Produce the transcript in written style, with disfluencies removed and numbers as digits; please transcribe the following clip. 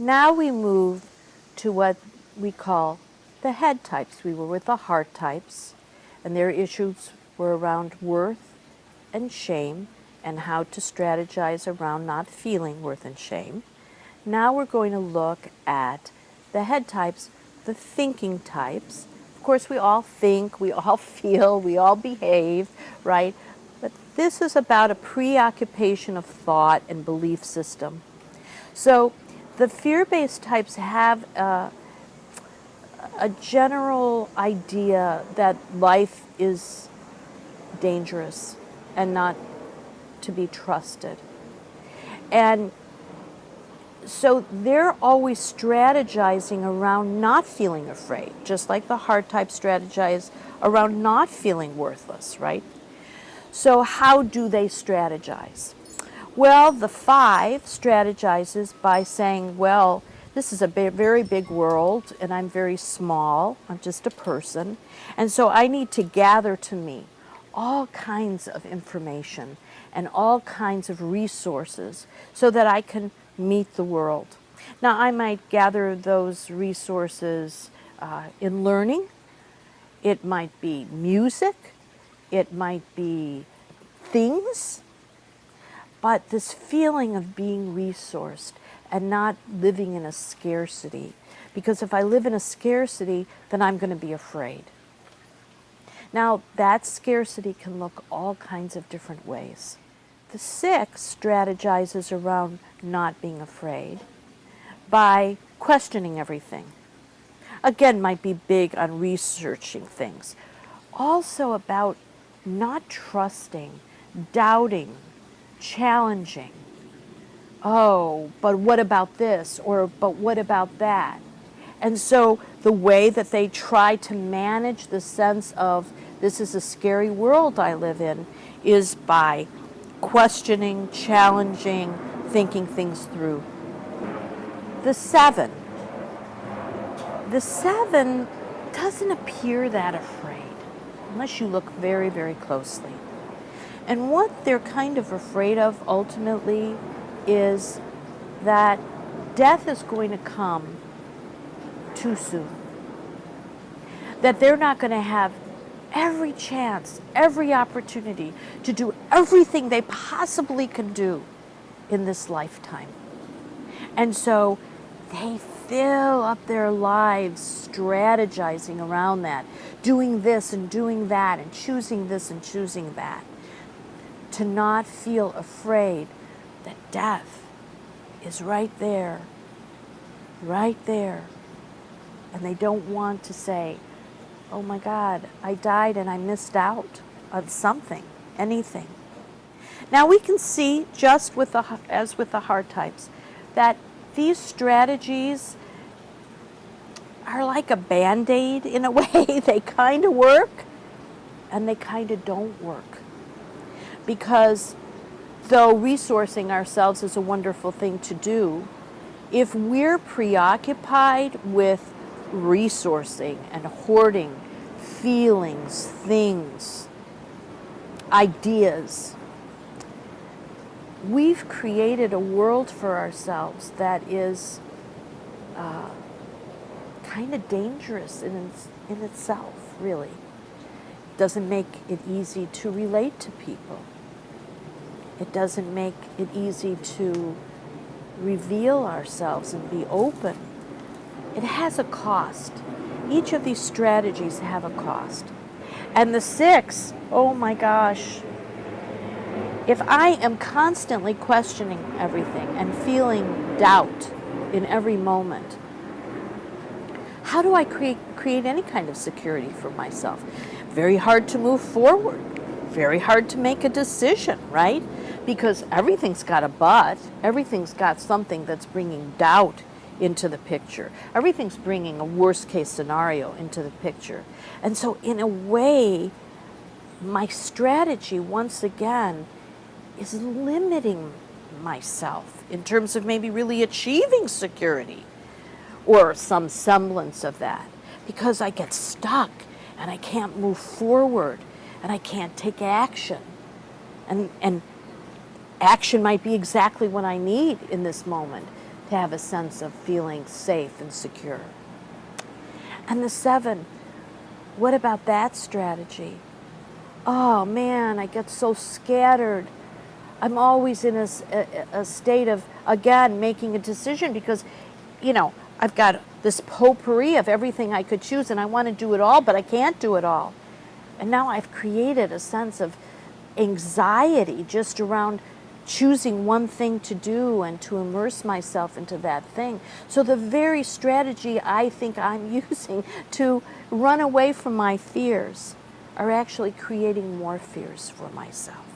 Now we move to what we call the head types. We were with the heart types, and their issues were around worth and shame and how to strategize around not feeling worth and shame. Now we're going to look at the head types, the thinking types. Of course, we all think, we all feel, we all behave, right? But this is about a preoccupation of thought and belief system. So the fear-based types have a general idea that life is dangerous and not to be trusted. And so they're always strategizing around not feeling afraid, just like the heart type strategize around not feeling worthless, right? So how do they strategize? Well, the 5 strategizes by saying, well, this is a very big world, and I'm very small. I'm just a person. And so I need to gather to me all kinds of information and all kinds of resources so that I can meet the world. Now, I might gather those resources in learning. It might be music. It might be things. But this feeling of being resourced and not living in a scarcity. Because if I live in a scarcity, then I'm going to be afraid. Now, that scarcity can look all kinds of different ways. The 6 strategizes around not being afraid by questioning everything. Again, might be big on researching things. Also about not trusting, doubting, challenging. Oh, but what about this? Or, but what about that? And so the way that they try to manage the sense of this is a scary world I live in is by questioning, challenging, thinking things through. The 7. The 7 doesn't appear that afraid unless you look very, very closely. And what they're kind of afraid of ultimately is that death is going to come too soon. That they're not going to have every chance, every opportunity to do everything they possibly can do in this lifetime. And so they fill up their lives strategizing around that, doing this and doing that and choosing this and choosing that, to not feel afraid that death is right there, right there. And they don't want to say, oh my God, I died and I missed out on something, anything. Now we can see, just with as with the heart types, that these strategies are like a Band-Aid in a way. They kind of work and they kind of don't work. Because though resourcing ourselves is a wonderful thing to do, if we're preoccupied with resourcing and hoarding feelings, things, ideas, we've created a world for ourselves that is kind of dangerous in itself, really. It doesn't make it easy to relate to people. It doesn't make it easy to reveal ourselves and be open. It has a cost. Each of these strategies have a cost. And the 6, oh my gosh, if I am constantly questioning everything and feeling doubt in every moment, how do I create any kind of security for myself? Very hard to move forward. Very hard to make a decision, right? Because everything's got a but. Everything's got something that's bringing doubt into the picture. Everything's bringing a worst case scenario into the picture. And so in a way, my strategy, once again, is limiting myself in terms of maybe really achieving security or some semblance of that, because I get stuck and I can't move forward and I can't take action. And action might be exactly what I need in this moment. to have a sense of feeling safe and secure. And the 7, what about that strategy? Oh man, I get so scattered. I'm always in a state of, again, making a decision because, I've got this potpourri of everything I could choose and I want to do it all, but I can't do it all. And now I've created a sense of anxiety just around choosing one thing to do and to immerse myself into that thing. So the very strategy I think I'm using to run away from my fears are actually creating more fears for myself.